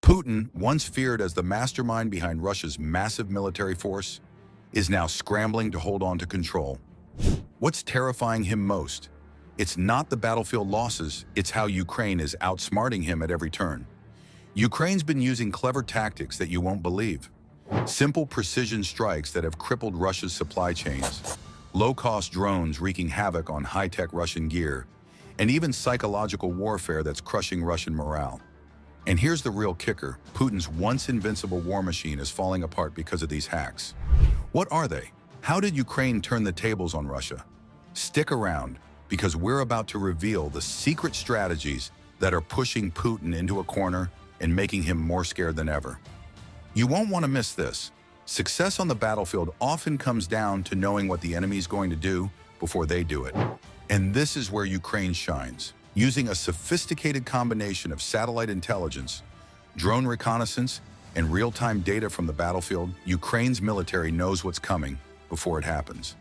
Putin, once feared as the mastermind behind Russia's massive military force, is now scrambling to hold on to control. What's terrifying him most? It's not the battlefield losses, it's how Ukraine is outsmarting him at every turn. Ukraine's been using clever tactics that you won't believe. Simple precision strikes that have crippled Russia's supply chains, low-cost drones wreaking havoc on high-tech Russian gear, and even psychological warfare that's crushing Russian morale. And here's the real kicker: Putin's once invincible war machine is falling apart because of these hacks. What are they? How did Ukraine turn the tables on Russia? Stick around, because we're about to reveal the secret strategies that are pushing Putin into a corner and making him more scared than ever. You won't want to miss this. Success on the battlefield often comes down to knowing what the enemy's going to do before they do it. And this is where Ukraine shines. Using a sophisticated combination of satellite intelligence, drone reconnaissance, and real-time data from the battlefield, Ukraine's military knows what's coming before it happens.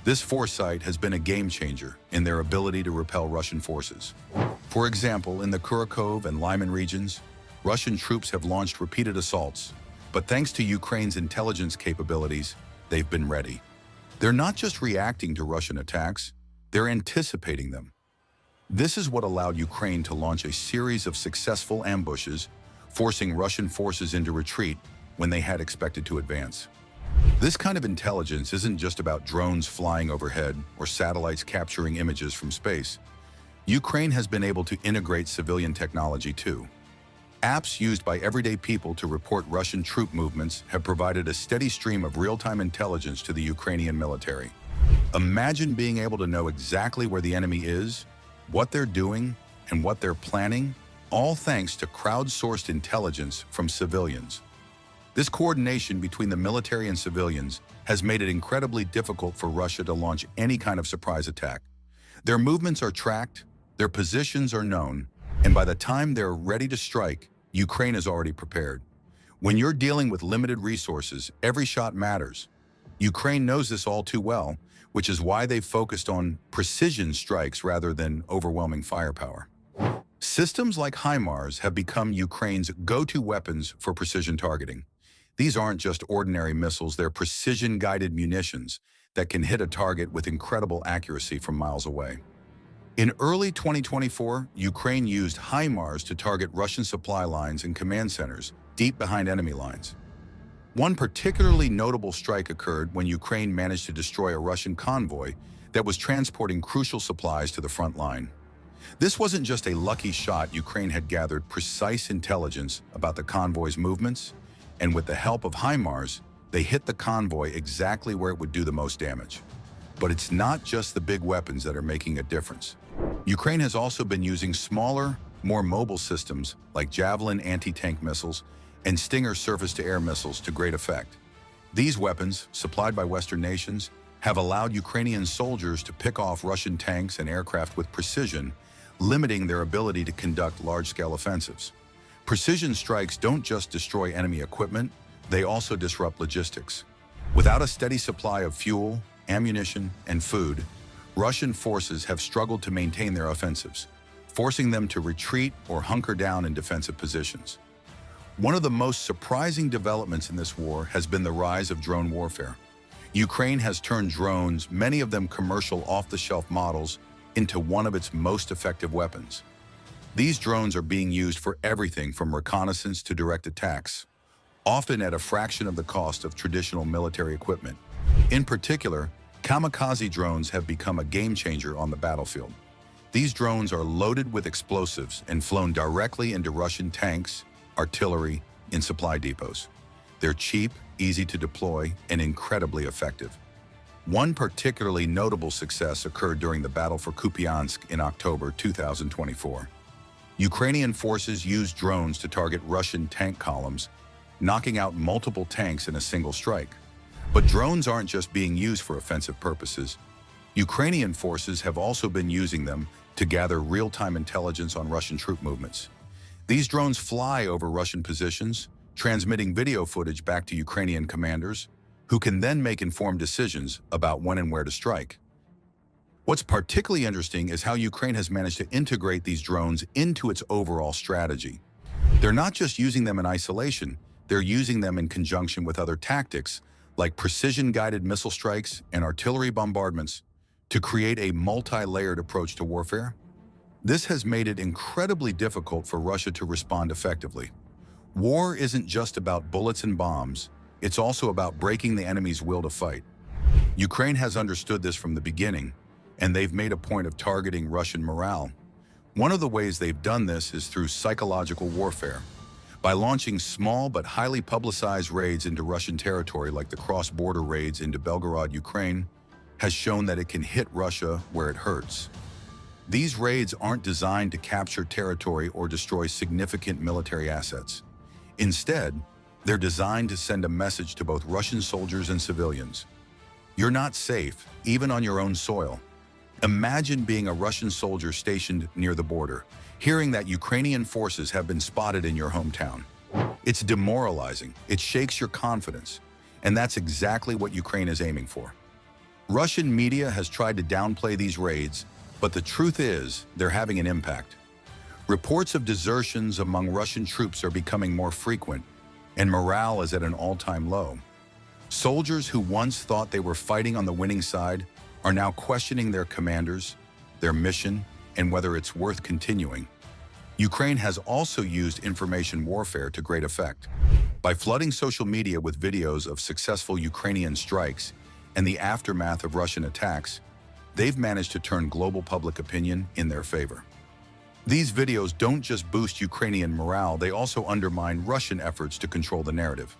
This foresight has been a game-changer in their ability to repel Russian forces. For example, in the Kurakhove and Lyman regions, Russian troops have launched repeated assaults, but thanks to Ukraine's intelligence capabilities, they've been ready. They're not just reacting to Russian attacks, they're anticipating them. This is what allowed Ukraine to launch a series of successful ambushes, forcing Russian forces into retreat when they had expected to advance. This kind of intelligence isn't just about drones flying overhead or satellites capturing images from space. Ukraine has been able to integrate civilian technology too. Apps used by everyday people to report Russian troop movements have provided a steady stream of real-time intelligence to the Ukrainian military. Imagine being able to know exactly where the enemy is, what they're doing, and what they're planning, all thanks to crowdsourced intelligence from civilians. This coordination between the military and civilians has made it incredibly difficult for Russia to launch any kind of surprise attack. Their movements are tracked, their positions are known, and by the time they're ready to strike, Ukraine is already prepared. When you're dealing with limited resources, every shot matters. Ukraine knows this all too well, which is why they've focused on precision strikes rather than overwhelming firepower. Systems like HIMARS have become Ukraine's go-to weapons for precision targeting. These aren't just ordinary missiles, they're precision-guided munitions that can hit a target with incredible accuracy from miles away. In early 2024, Ukraine used HIMARS to target Russian supply lines and command centers deep behind enemy lines. One particularly notable strike occurred when Ukraine managed to destroy a Russian convoy that was transporting crucial supplies to the front line. This wasn't just a lucky shot. Ukraine had gathered precise intelligence about the convoy's movements, and with the help of HIMARS, they hit the convoy exactly where it would do the most damage. But it's not just the big weapons that are making a difference. Ukraine has also been using smaller, more mobile systems like Javelin anti-tank missiles and Stinger surface-to-air missiles to great effect. These weapons, supplied by Western nations, have allowed Ukrainian soldiers to pick off Russian tanks and aircraft with precision, limiting their ability to conduct large-scale offensives. Precision strikes don't just destroy enemy equipment, they also disrupt logistics. Without a steady supply of fuel, ammunition, and food, Russian forces have struggled to maintain their offensives, forcing them to retreat or hunker down in defensive positions. One of the most surprising developments in this war has been the rise of drone warfare. Ukraine has turned drones, many of them commercial off-the-shelf models, into one of its most effective weapons. These drones are being used for everything from reconnaissance to direct attacks, often at a fraction of the cost of traditional military equipment. In particular, kamikaze drones have become a game-changer on the battlefield. These drones are loaded with explosives and flown directly into Russian tanks, artillery, and supply depots. They're cheap, easy to deploy, and incredibly effective. One particularly notable success occurred during the battle for Kupiansk in October 2024. Ukrainian forces used drones to target Russian tank columns, knocking out multiple tanks in a single strike. But drones aren't just being used for offensive purposes. Ukrainian forces have also been using them to gather real-time intelligence on Russian troop movements. These drones fly over Russian positions, transmitting video footage back to Ukrainian commanders, who can then make informed decisions about when and where to strike. What's particularly interesting is how Ukraine has managed to integrate these drones into its overall strategy. They're not just using them in isolation, they're using them in conjunction with other tactics, like precision-guided missile strikes and artillery bombardments, to create a multi-layered approach to warfare. This has made it incredibly difficult for Russia to respond effectively. War isn't just about bullets and bombs, it's also about breaking the enemy's will to fight. Ukraine has understood this from the beginning, and they've made a point of targeting Russian morale. One of the ways they've done this is through psychological warfare. By launching small but highly publicized raids into Russian territory, like the cross-border raids into Belgorod, Ukraine, has shown that it can hit Russia where it hurts. These raids aren't designed to capture territory or destroy significant military assets. Instead, they're designed to send a message to both Russian soldiers and civilians. You're not safe, even on your own soil. Imagine being a Russian soldier stationed near the border, hearing that Ukrainian forces have been spotted in your hometown. It's demoralizing, it shakes your confidence, and that's exactly what Ukraine is aiming for. Russian media has tried to downplay these raids, but the truth is, they're having an impact. Reports of desertions among Russian troops are becoming more frequent, and morale is at an all-time low. Soldiers who once thought they were fighting on the winning side are now questioning their commanders, their mission, and whether it's worth continuing. Ukraine has also used information warfare to great effect. By flooding social media with videos of successful Ukrainian strikes and the aftermath of Russian attacks, they've managed to turn global public opinion in their favor. These videos don't just boost Ukrainian morale, they also undermine Russian efforts to control the narrative.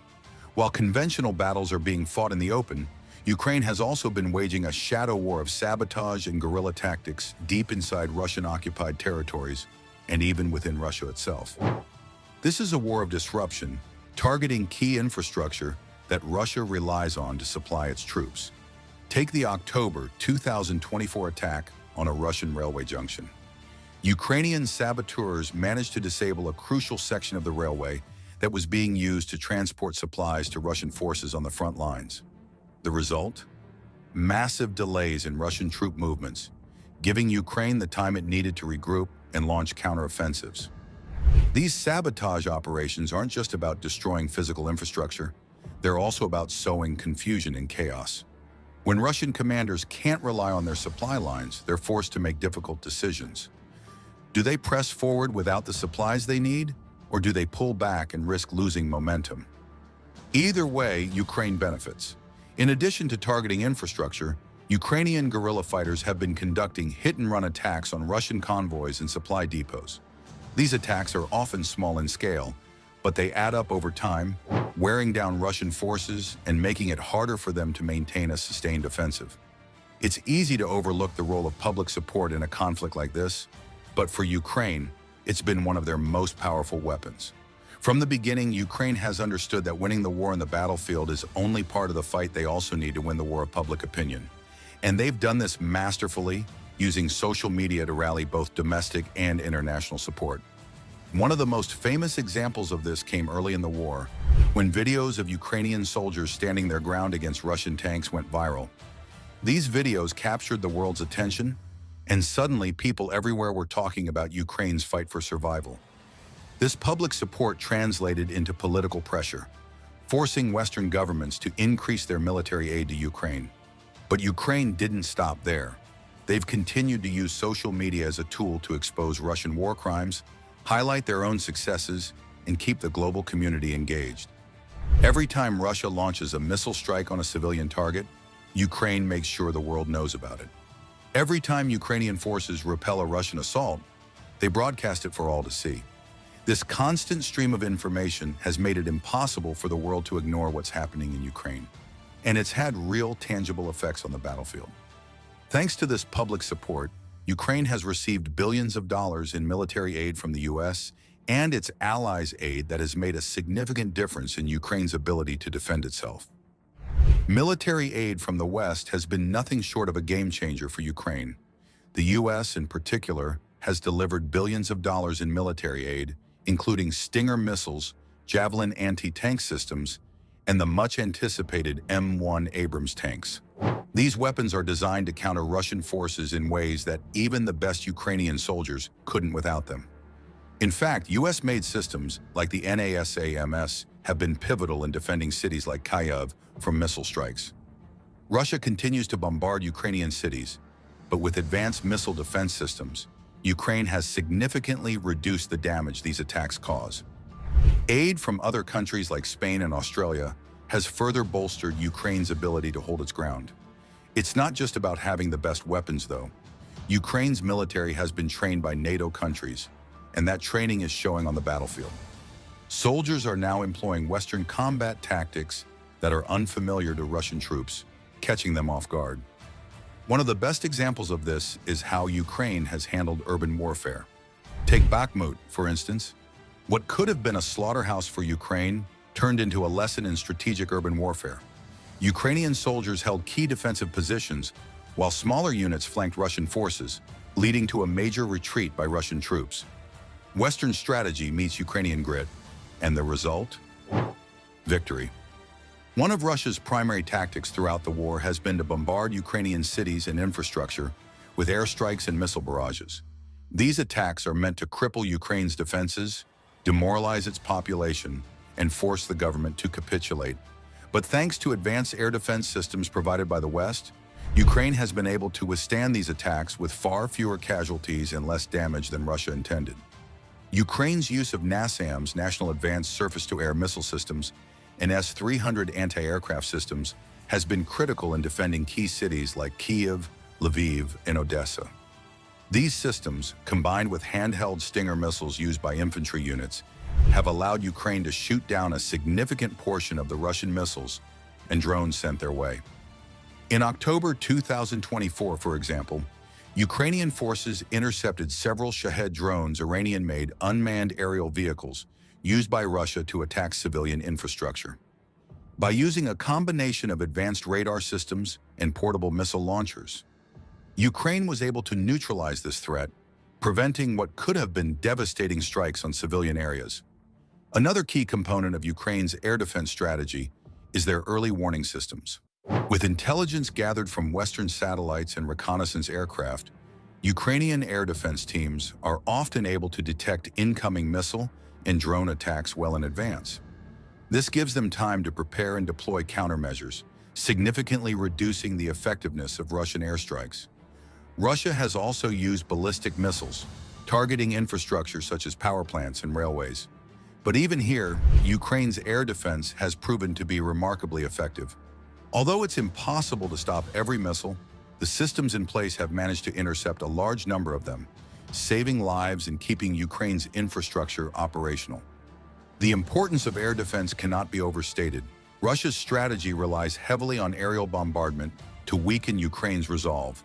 While conventional battles are being fought in the open, Ukraine has also been waging a shadow war of sabotage and guerrilla tactics deep inside Russian-occupied territories and even within Russia itself. This is a war of disruption, targeting key infrastructure that Russia relies on to supply its troops. Take the October 2024 attack on a Russian railway junction. Ukrainian saboteurs managed to disable a crucial section of the railway that was being used to transport supplies to Russian forces on the front lines. The result? Massive delays in Russian troop movements, giving Ukraine the time it needed to regroup and launch counteroffensives. These sabotage operations aren't just about destroying physical infrastructure, they're also about sowing confusion and chaos. When Russian commanders can't rely on their supply lines, they're forced to make difficult decisions. Do they press forward without the supplies they need, or do they pull back and risk losing momentum? Either way, Ukraine benefits. In addition to targeting infrastructure, Ukrainian guerrilla fighters have been conducting hit-and-run attacks on Russian convoys and supply depots. These attacks are often small in scale, but they add up over time, wearing down Russian forces and making it harder for them to maintain a sustained offensive. It's easy to overlook the role of public support in a conflict like this, but for Ukraine, it's been one of their most powerful weapons. From the beginning, Ukraine has understood that winning the war on the battlefield is only part of the fight. They also need to win the war of public opinion. And they've done this masterfully, using social media to rally both domestic and international support. One of the most famous examples of this came early in the war, when videos of Ukrainian soldiers standing their ground against Russian tanks went viral. These videos captured the world's attention, and suddenly people everywhere were talking about Ukraine's fight for survival. This public support translated into political pressure, forcing Western governments to increase their military aid to Ukraine. But Ukraine didn't stop there. They've continued to use social media as a tool to expose Russian war crimes, highlight their own successes, and keep the global community engaged. Every time Russia launches a missile strike on a civilian target, Ukraine makes sure the world knows about it. Every time Ukrainian forces repel a Russian assault, they broadcast it for all to see. This constant stream of information has made it impossible for the world to ignore what's happening in Ukraine, and it's had real, tangible effects on the battlefield. Thanks to this public support, Ukraine has received billions of dollars in military aid from the US and its allies' aid that has made a significant difference in Ukraine's ability to defend itself. Military aid from the West has been nothing short of a game changer for Ukraine. The US, in particular, has delivered billions of dollars in military aid, including Stinger missiles, Javelin anti-tank systems, and the much-anticipated M1 Abrams tanks. These weapons are designed to counter Russian forces in ways that even the best Ukrainian soldiers couldn't without them. In fact, US-made systems like the NASAMS have been pivotal in defending cities like Kyiv from missile strikes. Russia continues to bombard Ukrainian cities, but with advanced missile defense systems, Ukraine has significantly reduced the damage these attacks cause. Aid from other countries like Spain and Australia has further bolstered Ukraine's ability to hold its ground. It's not just about having the best weapons, though. Ukraine's military has been trained by NATO countries, and that training is showing on the battlefield. Soldiers are now employing Western combat tactics that are unfamiliar to Russian troops, catching them off guard. One of the best examples of this is how Ukraine has handled urban warfare. Take Bakhmut, for instance. What could have been a slaughterhouse for Ukraine turned into a lesson in strategic urban warfare. Ukrainian soldiers held key defensive positions, while smaller units flanked Russian forces, leading to a major retreat by Russian troops. Western strategy meets Ukrainian grit, and the result? Victory. One of Russia's primary tactics throughout the war has been to bombard Ukrainian cities and infrastructure with airstrikes and missile barrages. These attacks are meant to cripple Ukraine's defenses, demoralize its population, and force the government to capitulate. But thanks to advanced air defense systems provided by the West, Ukraine has been able to withstand these attacks with far fewer casualties and less damage than Russia intended. Ukraine's use of NASAMS, National Advanced Surface-to-Air Missile Systems, and S-300 anti-aircraft systems has been critical in defending key cities like Kyiv, Lviv, and Odessa. These systems, combined with handheld Stinger missiles used by infantry units, have allowed Ukraine to shoot down a significant portion of the Russian missiles and drones sent their way. In October 2024, for example, Ukrainian forces intercepted several Shahed drones, Iranian-made unmanned aerial vehicles, used by Russia to attack civilian infrastructure. By using a combination of advanced radar systems and portable missile launchers, Ukraine was able to neutralize this threat, preventing what could have been devastating strikes on civilian areas. Another key component of Ukraine's air defense strategy is their early warning systems. With intelligence gathered from Western satellites and reconnaissance aircraft, Ukrainian air defense teams are often able to detect incoming missile and drone attacks well in advance. This gives them time to prepare and deploy countermeasures, significantly reducing the effectiveness of Russian airstrikes. Russia has also used ballistic missiles, targeting infrastructure such as power plants and railways. But even here, Ukraine's air defense has proven to be remarkably effective. Although it's impossible to stop every missile, the systems in place have managed to intercept a large number of them, saving lives and keeping Ukraine's infrastructure operational. The importance of air defense cannot be overstated. Russia's strategy relies heavily on aerial bombardment to weaken Ukraine's resolve.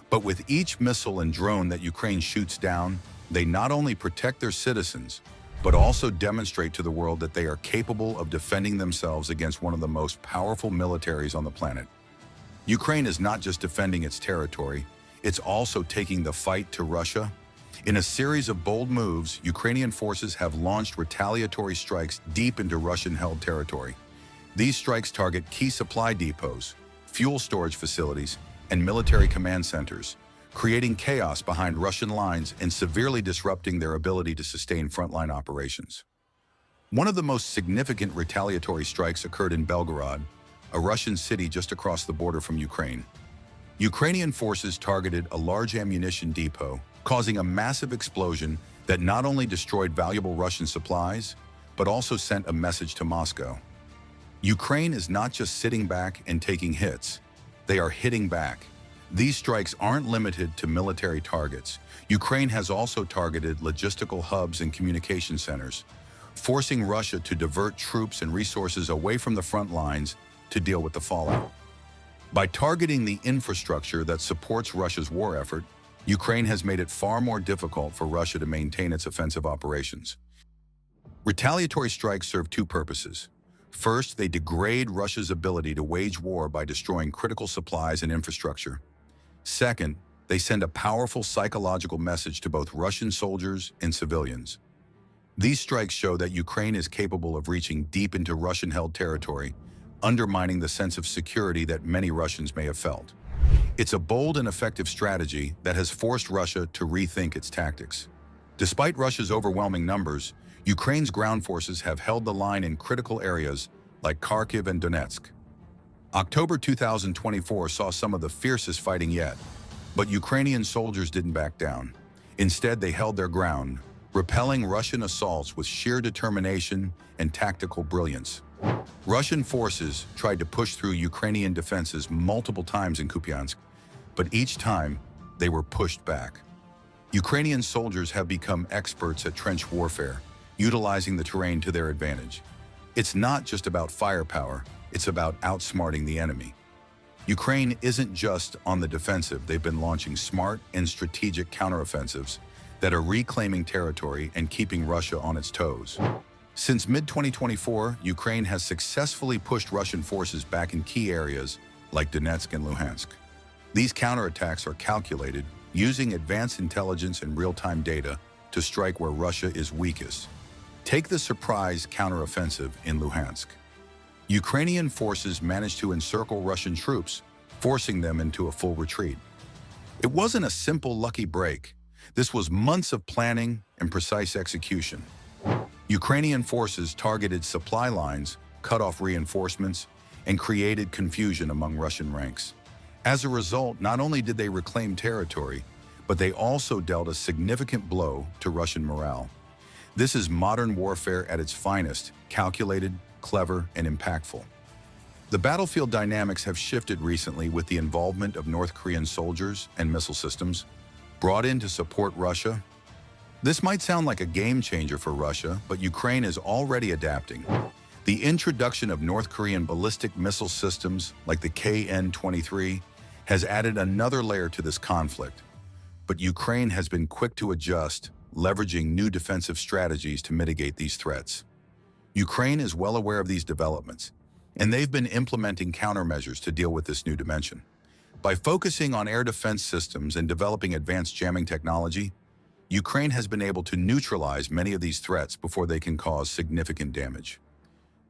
But with each missile and drone that Ukraine shoots down, they not only protect their citizens, but also demonstrate to the world that they are capable of defending themselves against one of the most powerful militaries on the planet. Ukraine is not just defending its territory, it's also taking the fight to Russia. In a series of bold moves, Ukrainian forces have launched retaliatory strikes deep into Russian-held territory. These strikes target key supply depots, fuel storage facilities, and military command centers, creating chaos behind Russian lines and severely disrupting their ability to sustain frontline operations. One of the most significant retaliatory strikes occurred in Belgorod, a Russian city just across the border from Ukraine. Ukrainian forces targeted a large ammunition depot, causing a massive explosion that not only destroyed valuable Russian supplies, but also sent a message to Moscow. Ukraine is not just sitting back and taking hits, they are hitting back. These strikes aren't limited to military targets. Ukraine has also targeted logistical hubs and communication centers, forcing Russia to divert troops and resources away from the front lines to deal with the fallout. By targeting the infrastructure that supports Russia's war effort, Ukraine has made it far more difficult for Russia to maintain its offensive operations. Retaliatory strikes serve two purposes. First, they degrade Russia's ability to wage war by destroying critical supplies and infrastructure. Second, they send a powerful psychological message to both Russian soldiers and civilians. These strikes show that Ukraine is capable of reaching deep into Russian-held territory, undermining the sense of security that many Russians may have felt. It's a bold and effective strategy that has forced Russia to rethink its tactics. Despite Russia's overwhelming numbers, Ukraine's ground forces have held the line in critical areas like Kharkiv and Donetsk. October 2024 saw some of the fiercest fighting yet, but Ukrainian soldiers didn't back down. Instead, they held their ground, repelling Russian assaults with sheer determination and tactical brilliance. Russian forces tried to push through Ukrainian defenses multiple times in Kupiansk, but each time they were pushed back. Ukrainian soldiers have become experts at trench warfare, utilizing the terrain to their advantage. It's not just about firepower, it's about outsmarting the enemy. Ukraine isn't just on the defensive, they've been launching smart and strategic counteroffensives that are reclaiming territory and keeping Russia on its toes. Since mid-2024, Ukraine has successfully pushed Russian forces back in key areas like Donetsk and Luhansk. These counterattacks are calculated using advanced intelligence and real-time data to strike where Russia is weakest. Take the surprise counteroffensive in Luhansk. Ukrainian forces managed to encircle Russian troops, forcing them into a full retreat. It wasn't a simple lucky break. This was months of planning and precise execution. Ukrainian forces targeted supply lines, cut off reinforcements, and created confusion among Russian ranks. As a result, not only did they reclaim territory, but they also dealt a significant blow to Russian morale. This is modern warfare at its finest, calculated, clever, and impactful. The battlefield dynamics have shifted recently with the involvement of North Korean soldiers and missile systems brought in to support Russia. This might sound like a game changer for Russia, but Ukraine is already adapting. The introduction of North Korean ballistic missile systems like the KN-23 has added another layer to this conflict. But Ukraine has been quick to adjust, leveraging new defensive strategies to mitigate these threats. Ukraine is well aware of these developments, and they've been implementing countermeasures to deal with this new dimension. By focusing on air defense systems and developing advanced jamming technology, Ukraine has been able to neutralize many of these threats before they can cause significant damage.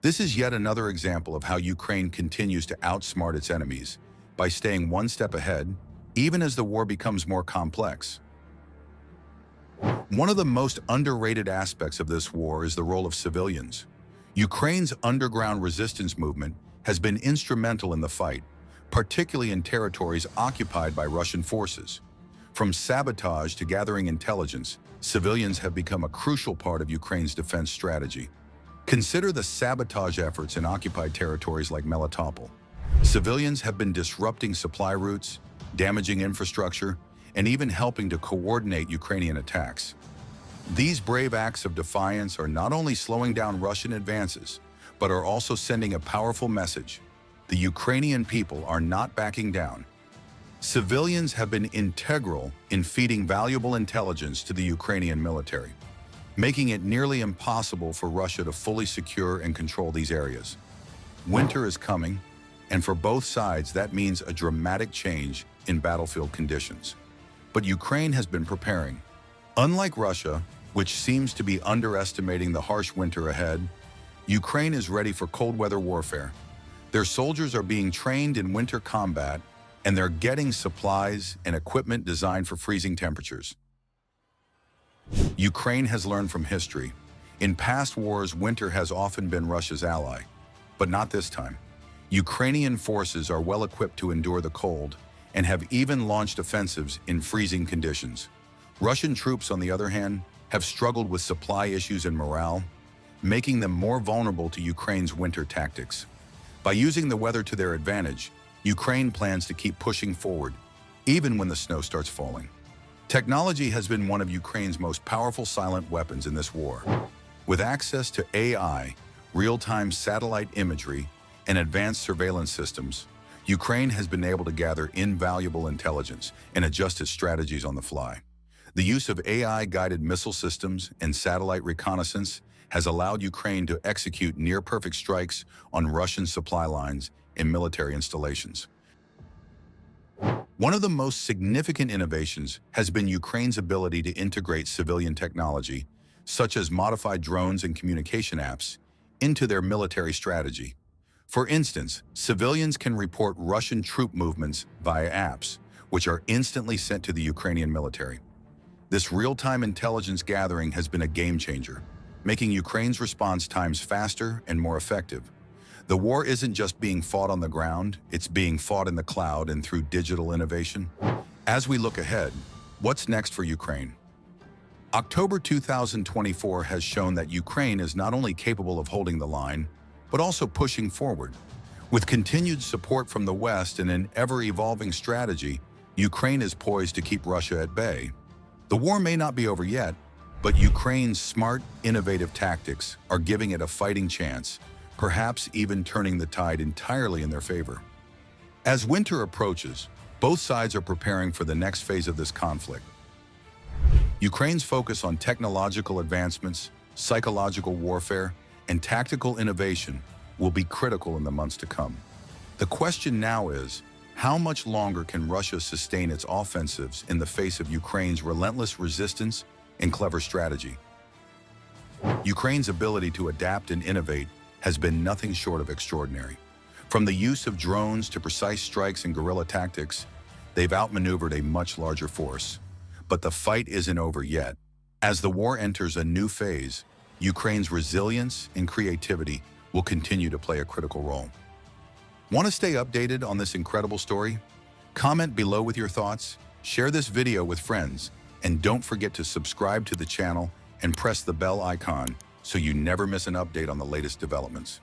This is yet another example of how Ukraine continues to outsmart its enemies by staying one step ahead, even as the war becomes more complex. One of the most underrated aspects of this war is the role of civilians. Ukraine's underground resistance movement has been instrumental in the fight, particularly in territories occupied by Russian forces. From sabotage to gathering intelligence, civilians have become a crucial part of Ukraine's defense strategy. Consider the sabotage efforts in occupied territories like Melitopol. Civilians have been disrupting supply routes, damaging infrastructure, and even helping to coordinate Ukrainian attacks. These brave acts of defiance are not only slowing down Russian advances, but are also sending a powerful message. The Ukrainian people are not backing down. Civilians have been integral in feeding valuable intelligence to the Ukrainian military, making it nearly impossible for Russia to fully secure and control these areas. Winter is coming, and for both sides that means a dramatic change in battlefield conditions. But Ukraine has been preparing. Unlike Russia, which seems to be underestimating the harsh winter ahead, Ukraine is ready for cold weather warfare. Their soldiers are being trained in winter combat, and they're getting supplies and equipment designed for freezing temperatures. Ukraine has learned from history. In past wars, winter has often been Russia's ally, but not this time. Ukrainian forces are well equipped to endure the cold and have even launched offensives in freezing conditions. Russian troops, on the other hand, have struggled with supply issues and morale, making them more vulnerable to Ukraine's winter tactics. By using the weather to their advantage, Ukraine plans to keep pushing forward, even when the snow starts falling. Technology has been one of Ukraine's most powerful silent weapons in this war. With access to AI, real-time satellite imagery, and advanced surveillance systems, Ukraine has been able to gather invaluable intelligence and adjust its strategies on the fly. The use of AI-guided missile systems and satellite reconnaissance has allowed Ukraine to execute near-perfect strikes on Russian supply lines and military installations. One of the most significant innovations has been Ukraine's ability to integrate civilian technology, such as modified drones and communication apps, into their military strategy. For instance, civilians can report Russian troop movements via apps, which are instantly sent to the Ukrainian military. This real-time intelligence gathering has been a game-changer, making Ukraine's response times faster and more effective. The war isn't just being fought on the ground, it's being fought in the cloud and through digital innovation. As we look ahead, what's next for Ukraine? October 2024 has shown that Ukraine is not only capable of holding the line, but also pushing forward. With continued support from the West and an ever-evolving strategy, Ukraine is poised to keep Russia at bay. The war may not be over yet, but Ukraine's smart, innovative tactics are giving it a fighting chance, perhaps even turning the tide entirely in their favor. As winter approaches, both sides are preparing for the next phase of this conflict. Ukraine's focus on technological advancements, psychological warfare, and tactical innovation will be critical in the months to come. The question now is, how much longer can Russia sustain its offensives in the face of Ukraine's relentless resistance and clever strategy? Ukraine's ability to adapt and innovate has been nothing short of extraordinary. From the use of drones to precise strikes and guerrilla tactics, they've outmaneuvered a much larger force. But the fight isn't over yet. As the war enters a new phase, Ukraine's resilience and creativity will continue to play a critical role. Want to stay updated on this incredible story? Comment below with your thoughts, share this video with friends, and don't forget to subscribe to the channel and press the bell icon so you never miss an update on the latest developments.